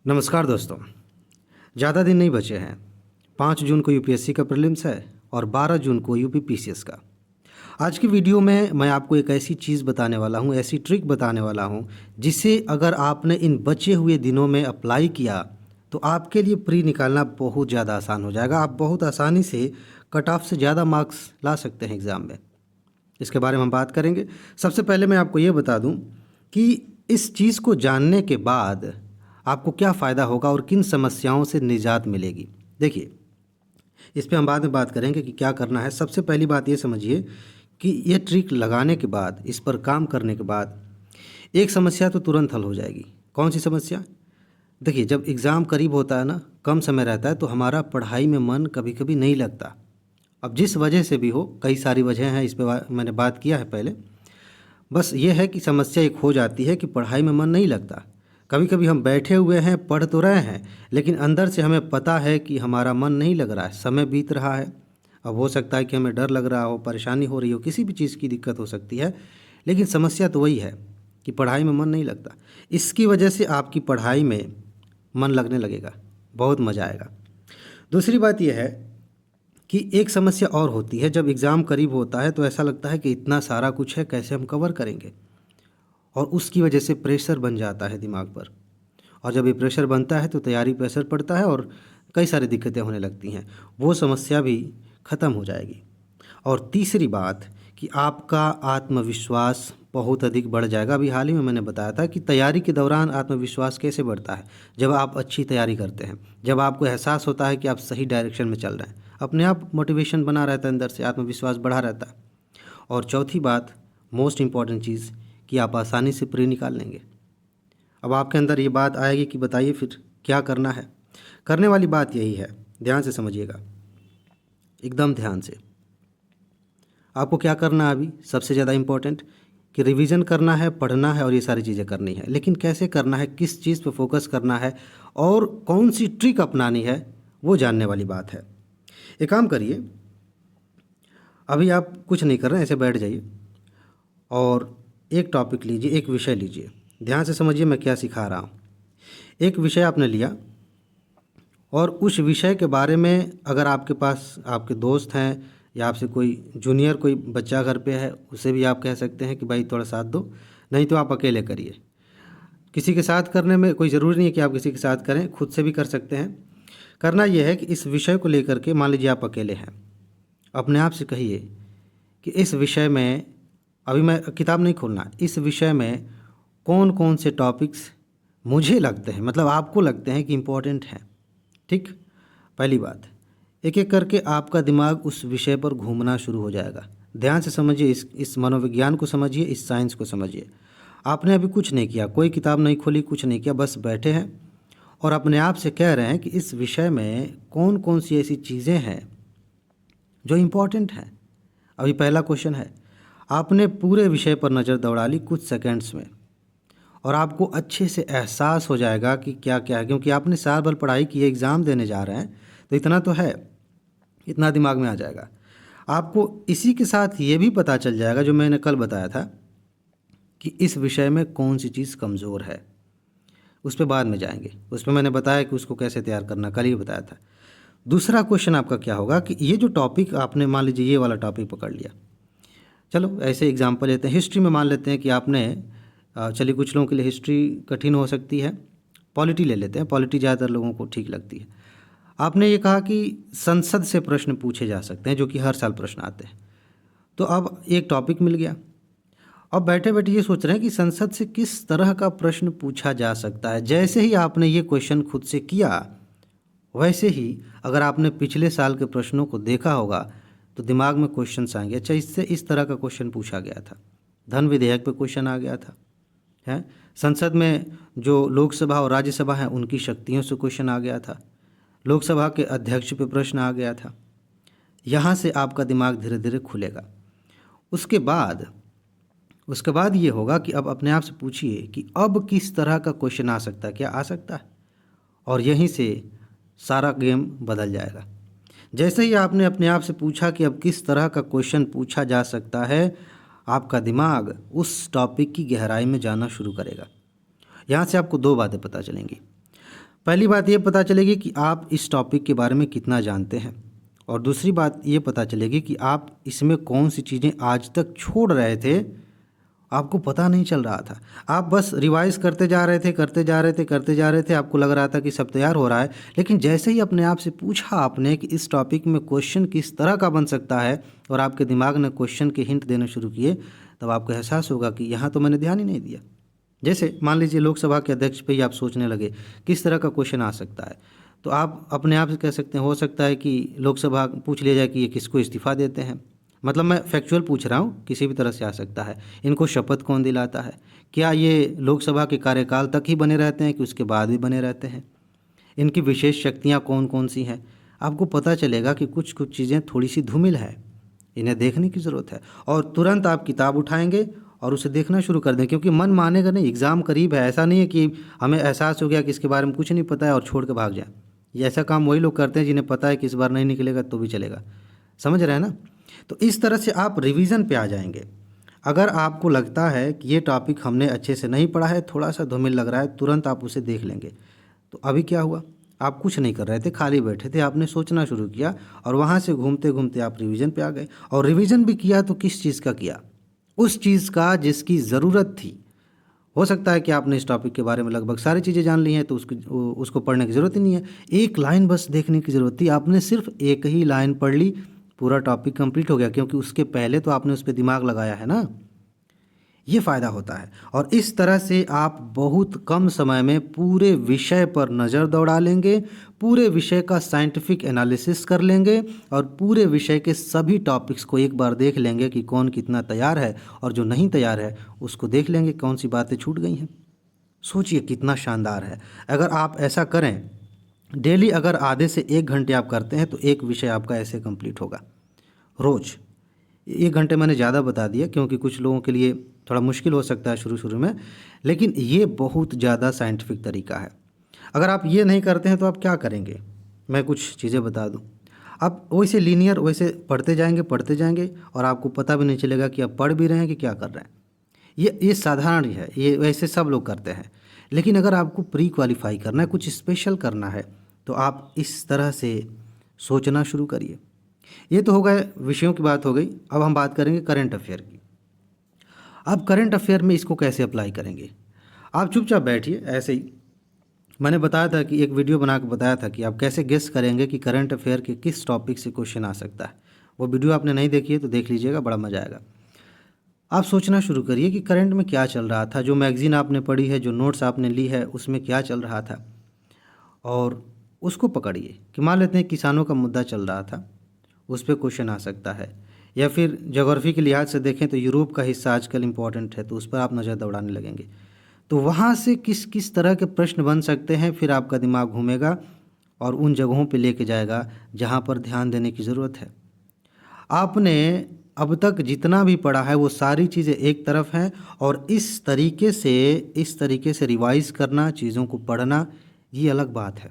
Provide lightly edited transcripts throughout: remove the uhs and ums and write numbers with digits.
नमस्कार दोस्तों। ज़्यादा दिन नहीं बचे हैं। 5 जून को यूपीएससी का प्रीलिम्स है और 12 जून को यूपी पीसीएस का। आज की वीडियो में मैं आपको एक ऐसी चीज़ बताने वाला हूँ, ऐसी ट्रिक बताने वाला हूँ, जिसे अगर आपने इन बचे हुए दिनों में अप्लाई किया तो आपके लिए प्री निकालना बहुत ज़्यादा आसान हो जाएगा। आप बहुत आसानी से कट ऑफ से ज़्यादा मार्क्स ला सकते हैं एग्ज़ाम में। इसके बारे में हम बात करेंगे। सबसे पहले मैं आपको ये बता दूं कि इस चीज़ को जानने के बाद आपको क्या फ़ायदा होगा और किन समस्याओं से निजात मिलेगी। देखिए, इस पे हम बाद में बात करेंगे कि क्या करना है। सबसे पहली बात ये समझिए कि ये ट्रिक लगाने के बाद, इस पर काम करने के बाद एक समस्या तो तुरंत हल हो जाएगी। कौन सी समस्या? देखिए, जब एग्ज़ाम करीब होता है ना, कम समय रहता है, तो हमारा पढ़ाई में मन कभी कभी नहीं लगता। अब जिस वजह से भी हो, कई सारी वजह हैं, इस पर मैंने बात किया है पहले। बस ये है कि समस्या एक हो जाती है कि पढ़ाई में मन नहीं लगता। कभी कभी हम बैठे हुए हैं, पढ़ तो रहे हैं, लेकिन अंदर से हमें पता है कि हमारा मन नहीं लग रहा है, समय बीत रहा है। अब हो सकता है कि हमें डर लग रहा हो, परेशानी हो रही हो, किसी भी चीज़ की दिक्कत हो सकती है, लेकिन समस्या तो वही है कि पढ़ाई में मन नहीं लगता। इसकी वजह से आपकी पढ़ाई में मन लगने लगेगा, बहुत मज़ा आएगा। दूसरी बात यह है कि एक समस्या और होती है, जब एग्ज़ाम करीब होता है तो ऐसा लगता है कि इतना सारा कुछ है, कैसे हम कवर करेंगे, और उसकी वजह से प्रेशर बन जाता है दिमाग पर। और जब ये प्रेशर बनता है तो तैयारी पर असर पड़ता है और कई सारी दिक्कतें होने लगती हैं। वो समस्या भी ख़त्म हो जाएगी। और तीसरी बात कि आपका आत्मविश्वास बहुत अधिक बढ़ जाएगा। अभी हाल ही में मैंने बताया था कि तैयारी के दौरान आत्मविश्वास कैसे बढ़ता है। जब आप अच्छी तैयारी करते हैं, जब आपको एहसास होता है कि आप सही डायरेक्शन में चल रहे हैं, अपने आप मोटिवेशन बना रहता है, अंदर से आत्मविश्वास बढ़ा रहता है। और चौथी बात, मोस्ट इम्पॉर्टेंट चीज़, कि आप आसानी से प्री निकाल लेंगे। अब आपके अंदर ये बात आएगी कि बताइए फिर क्या करना है। करने वाली बात यही है, ध्यान से समझिएगा, एकदम ध्यान से। आपको क्या करना है अभी, सबसे ज़्यादा इम्पोर्टेंट, कि रिवीजन करना है, पढ़ना है और ये सारी चीज़ें करनी है। लेकिन कैसे करना है, किस चीज़ पर फोकस करना है और कौन सी ट्रिक अपनानी है, वो जानने वाली बात है। एक काम करिए, अभी आप कुछ नहीं कर रहे हैं, ऐसे बैठ जाइए और एक टॉपिक लीजिए, एक विषय लीजिए। ध्यान से समझिए मैं क्या सिखा रहा हूँ। एक विषय आपने लिया और उस विषय के बारे में अगर आपके पास आपके दोस्त हैं या आपसे कोई जूनियर कोई बच्चा घर पे है, उसे भी आप कह सकते हैं कि भाई थोड़ा साथ दो, नहीं तो आप अकेले करिए। किसी के साथ करने में कोई ज़रूरी नहीं है कि आप किसी के साथ करें, खुद से भी कर सकते हैं। करना यह है कि इस विषय को लेकर के, मान लीजिए आप अकेले हैं, अपने आप से कहिए कि इस विषय में, अभी मैं किताब नहीं खोलना, इस विषय में कौन कौन से टॉपिक्स मुझे लगते हैं, मतलब आपको लगते हैं कि इम्पोर्टेंट हैं। ठीक, पहली बात, एक एक करके आपका दिमाग उस विषय पर घूमना शुरू हो जाएगा। ध्यान से समझिए, इस मनोविज्ञान को समझिए, इस साइंस को समझिए। आपने अभी कुछ नहीं किया, कोई किताब नहीं खोली, कुछ नहीं किया, बस बैठे हैं और अपने आप से कह रहे हैं कि इस विषय में कौन कौन सी ऐसी चीज़ें हैं जो इम्पोर्टेंट हैं। अभी पहला क्वेश्चन है, आपने पूरे विषय पर नज़र दौड़ा ली कुछ सेकंड्स में और आपको अच्छे से एहसास हो जाएगा कि क्या क्या है, क्योंकि आपने साल भर पढ़ाई की है, एग्ज़ाम देने जा रहे हैं, तो इतना तो है, इतना दिमाग में आ जाएगा। आपको इसी के साथ ये भी पता चल जाएगा जो मैंने कल बताया था कि इस विषय में कौन सी चीज़ कमज़ोर है। उस पर बाद में जाएंगे, उस पर मैंने बताया कि उसको कैसे तैयार करना, कल ही बताया था। दूसरा क्वेश्चन आपका क्या होगा कि ये जो टॉपिक आपने, मान लीजिए ये वाला टॉपिक पकड़ लिया, चलो ऐसे एग्जाम्पल लेते हैं, हिस्ट्री में मान लेते हैं कि आपने, चलिए कुछ लोगों के लिए हिस्ट्री कठिन हो सकती है, पॉलिटी ले लेते हैं, पॉलिटी ज़्यादातर लोगों को ठीक लगती है। आपने ये कहा कि संसद से प्रश्न पूछे जा सकते हैं, जो कि हर साल प्रश्न आते हैं, तो अब एक टॉपिक मिल गया। अब बैठे बैठे ये सोच रहे हैं कि संसद से किस तरह का प्रश्न पूछा जा सकता है। जैसे ही आपने ये क्वेश्चन खुद से किया, वैसे ही अगर आपने पिछले साल के प्रश्नों को देखा होगा तो दिमाग में क्वेश्चन आएंगे, अच्छा इससे इस तरह का क्वेश्चन पूछा गया था, धन विधेयक पे क्वेश्चन आ गया था, है संसद में जो लोकसभा और राज्यसभा हैं उनकी शक्तियों से क्वेश्चन आ गया था, लोकसभा के अध्यक्ष पे प्रश्न आ गया था। यहाँ से आपका दिमाग धीरे धीरे खुलेगा। उसके बाद ये होगा कि अब अपने आप से पूछिए कि अब किस तरह का क्वेश्चन आ सकता है, क्या आ सकता है, और यहीं से सारा गेम बदल जाएगा। जैसे ही आपने अपने आप से पूछा कि अब किस तरह का क्वेश्चन पूछा जा सकता है, आपका दिमाग उस टॉपिक की गहराई में जाना शुरू करेगा। यहाँ से आपको दो बातें पता चलेंगी। पहली बात ये पता चलेगी कि आप इस टॉपिक के बारे में कितना जानते हैं, और दूसरी बात ये पता चलेगी कि आप इसमें कौन सी चीज़ें आज तक छोड़ रहे थे, आपको पता नहीं चल रहा था। आप बस रिवाइज करते जा रहे थे, करते जा रहे थे, आपको लग रहा था कि सब तैयार हो रहा है, लेकिन जैसे ही अपने आप से पूछा आपने कि इस टॉपिक में क्वेश्चन किस तरह का बन सकता है, और आपके दिमाग ने क्वेश्चन के हिंट देने शुरू किए, तब आपको एहसास होगा कि यहाँ तो मैंने ध्यान ही नहीं दिया। जैसे मान लीजिए लोकसभा के अध्यक्ष पे ही आप सोचने लगे किस तरह का क्वेश्चन आ सकता है, तो आप अपने आप से कह सकते हैं हो सकता है कि लोकसभा पूछ लिया जाए कि ये किसको इस्तीफ़ा देते हैं। मतलब मैं फैक्चुअल पूछ रहा हूँ, किसी भी तरह से आ सकता है। इनको शपथ कौन दिलाता है? क्या ये लोकसभा के कार्यकाल तक ही बने रहते हैं कि उसके बाद भी बने रहते हैं? इनकी विशेष शक्तियाँ कौन कौन सी हैं? आपको पता चलेगा कि कुछ कुछ चीज़ें थोड़ी सी धूमिल है, इन्हें देखने की ज़रूरत है, और तुरंत आप किताब उठाएंगे और उसे देखना शुरू कर दें, क्योंकि मन मानेगा नहीं, एग्ज़ाम करीब है। ऐसा नहीं है कि हमें एहसास हो गया कि इसके बारे में कुछ नहीं पता है और छोड़ के भाग जाए। ये ऐसा काम वही लोग करते हैं जिन्हें पता है कि इस बार नहीं निकलेगा तो भी चलेगा। समझ रहे हैं ना? तो इस तरह से आप रिवीजन पे आ जाएंगे। अगर आपको लगता है कि ये टॉपिक हमने अच्छे से नहीं पढ़ा है, थोड़ा सा धूमिल लग रहा है, तुरंत आप उसे देख लेंगे। तो अभी क्या हुआ, आप कुछ नहीं कर रहे थे, खाली बैठे थे, आपने सोचना शुरू किया, और वहाँ से घूमते घूमते आप रिवीजन पे आ गए। और रिवीजन भी किया तो किस चीज़ का किया? उस चीज़ का जिसकी ज़रूरत थी। हो सकता है कि आपने इस टॉपिक के बारे में लगभग सारी चीज़ें जान ली हैं, तो उसको पढ़ने की ज़रूरत ही नहीं है। एक लाइन बस देखने की ज़रूरत थी, आपने सिर्फ एक ही लाइन पढ़ ली, पूरा टॉपिक कंप्लीट हो गया, क्योंकि उसके पहले तो आपने उस पर दिमाग लगाया है ना। ये फ़ायदा होता है, और इस तरह से आप बहुत कम समय में पूरे विषय पर नज़र दौड़ा लेंगे, पूरे विषय का साइंटिफिक एनालिसिस कर लेंगे, और पूरे विषय के सभी टॉपिक्स को एक बार देख लेंगे कि कौन कितना तैयार है, और जो नहीं तैयार है उसको देख लेंगे कौन सी बातें छूट गई हैं। सोचिए कितना शानदार है। अगर आप ऐसा करें डेली, अगर आधे से 1 घंटे आप करते हैं तो एक विषय आपका ऐसे कंप्लीट होगा रोज़। 1 घंटे मैंने ज़्यादा बता दिया क्योंकि कुछ लोगों के लिए थोड़ा मुश्किल हो सकता है शुरू शुरू में, लेकिन ये बहुत ज़्यादा साइंटिफिक तरीका है। अगर आप ये नहीं करते हैं तो आप क्या करेंगे, मैं कुछ चीज़ें बता दूं। आप वैसे लीनियर वैसे पढ़ते जाएंगे और आपको पता भी नहीं चलेगा कि आप पढ़ भी रहे हैं कि क्या कर रहे हैं। ये साधारण ही है, ये वैसे सब लोग करते हैं। लेकिन अगर आपको प्री क्वालिफाई करना है, कुछ स्पेशल करना है, तो आप इस तरह से सोचना शुरू करिए। ये तो हो गए विषयों की बात हो गई। अब हम बात करेंगे करंट अफेयर की। अब करंट अफेयर में इसको कैसे अप्लाई करेंगे? आप चुपचाप बैठिए ऐसे ही। मैंने बताया था कि एक वीडियो बना के बताया था कि आप कैसे गेस करेंगे कि करंट अफेयर के किस टॉपिक से क्वेश्चन आ सकता है। वो वीडियो आपने नहीं देखी है तो देख लीजिएगा, बड़ा मज़ा आएगा। आप सोचना शुरू करिए कि करंट में क्या चल रहा था, जो मैगज़ीन आपने पढ़ी है, जो नोट्स आपने ली है, उसमें क्या चल रहा था, और उसको पकड़िए। कि मान लेते हैं किसानों का मुद्दा चल रहा था, उस पर क्वेश्चन आ सकता है, या फिर ज्योग्राफी के लिहाज से देखें तो यूरोप का हिस्सा आजकल इम्पॉर्टेंट है, तो उस पर आप नज़र दौड़ाने लगेंगे। तो वहाँ से किस किस तरह के प्रश्न बन सकते हैं, फिर आपका दिमाग घूमेगा और उन जगहों पे लेके जाएगा जहाँ पर ध्यान देने की ज़रूरत है। आपने अब तक जितना भी पढ़ा है वो सारी चीज़ें एक तरफ हैं, और इस तरीके से रिवाइज़ करना, चीज़ों को पढ़ना, ये अलग बात है।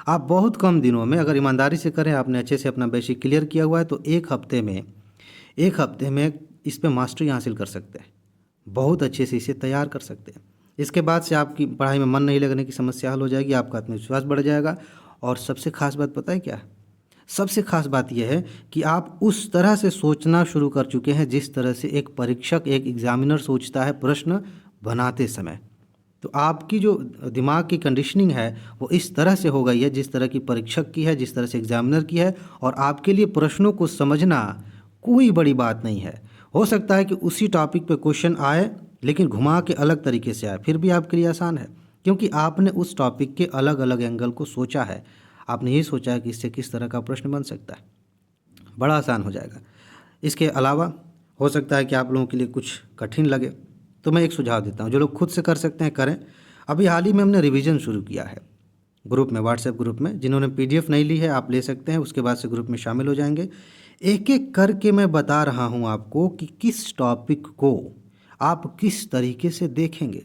आप बहुत कम दिनों में अगर ईमानदारी से करें, आपने अच्छे से अपना बेसिक क्लियर किया हुआ है, तो एक हफ्ते में इस पे मास्टरी हासिल कर सकते हैं, बहुत अच्छे से इसे तैयार कर सकते हैं। इसके बाद से आपकी पढ़ाई में मन नहीं लगने की समस्या हल हो जाएगी, आपका आत्मविश्वास बढ़ जाएगा। और सबसे खास बात पता है क्या है? सबसे खास बात यह है कि आप उस तरह से सोचना शुरू कर चुके हैं जिस तरह से एक परीक्षक, एक एग्जामिनर सोचता है प्रश्न बनाते समय। तो आपकी जो दिमाग की कंडीशनिंग है वो इस तरह से हो गई है जिस तरह की परीक्षक की है, जिस तरह से एग्जामिनर की है। और आपके लिए प्रश्नों को समझना कोई बड़ी बात नहीं है। हो सकता है कि उसी टॉपिक पे क्वेश्चन आए लेकिन घुमा के अलग तरीके से आए, फिर भी आपके लिए आसान है, क्योंकि आपने उस टॉपिक के अलग अलग एंगल को सोचा है। आपने ये सोचा है कि इससे किस तरह का प्रश्न बन सकता है, बड़ा आसान हो जाएगा। इसके अलावा हो सकता है कि आप लोगों के लिए कुछ कठिन लगे, तो मैं एक सुझाव देता हूँ, जो लोग खुद से कर सकते हैं करें। अभी हाल ही में हमने रिवीजन शुरू किया है ग्रुप में, व्हाट्सएप ग्रुप में। जिन्होंने पीडीएफ नहीं ली है आप ले सकते हैं, उसके बाद से ग्रुप में शामिल हो जाएंगे। एक एक करके मैं बता रहा हूँ आपको कि किस टॉपिक को आप किस तरीके से देखेंगे।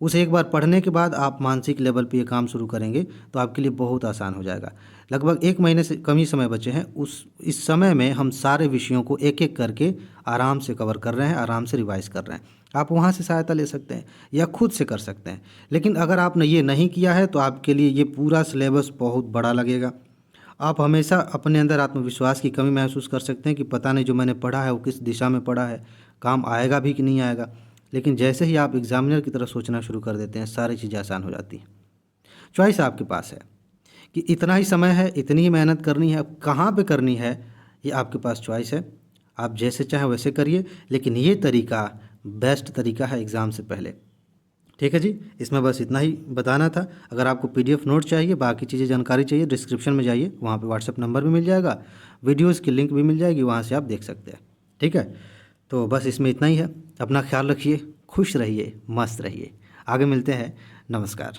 उसे एक बार पढ़ने के बाद आप मानसिक लेवल पे ये काम शुरू करेंगे तो आपके लिए बहुत आसान हो जाएगा। लगभग 1 महीने से कम ही समय बचे हैं, इस समय में हम सारे विषयों को एक एक करके आराम से कवर कर रहे हैं, आराम से रिवाइज कर रहे हैं। आप वहाँ से सहायता ले सकते हैं या खुद से कर सकते हैं। लेकिन अगर आपने ये नहीं किया है तो आपके लिए ये पूरा सिलेबस बहुत बड़ा लगेगा। आप हमेशा अपने अंदर आत्मविश्वास की कमी महसूस कर सकते हैं कि पता नहीं जो मैंने पढ़ा है वो किस दिशा में पढ़ा है, काम आएगा भी कि नहीं आएगा। लेकिन जैसे ही आप एग्जामिनर की तरफ सोचना शुरू कर देते हैं, सारी चीज़ें आसान हो जाती हैं। चॉइस आपके पास है कि इतना ही समय है, इतनी ही मेहनत करनी है, अब कहाँ पे करनी है ये आपके पास चॉइस है। आप जैसे चाहें वैसे करिए, लेकिन ये तरीका बेस्ट तरीका है एग्ज़ाम से पहले। ठीक है जी, इसमें बस इतना ही बताना था। अगर आपको PDF नोट चाहिए, बाकी चीज़ें जानकारी चाहिए, डिस्क्रिप्शन में जाइए, वहाँ पे व्हाट्सएप नंबर भी मिल जाएगा, वीडियोज़ की लिंक भी मिल जाएगी, वहाँ से आप देख सकते हैं। ठीक है, तो बस इसमें इतना ही है। अपना ख्याल रखिए, खुश रहिए, मस्त रहिए। आगे मिलते हैं। नमस्कार।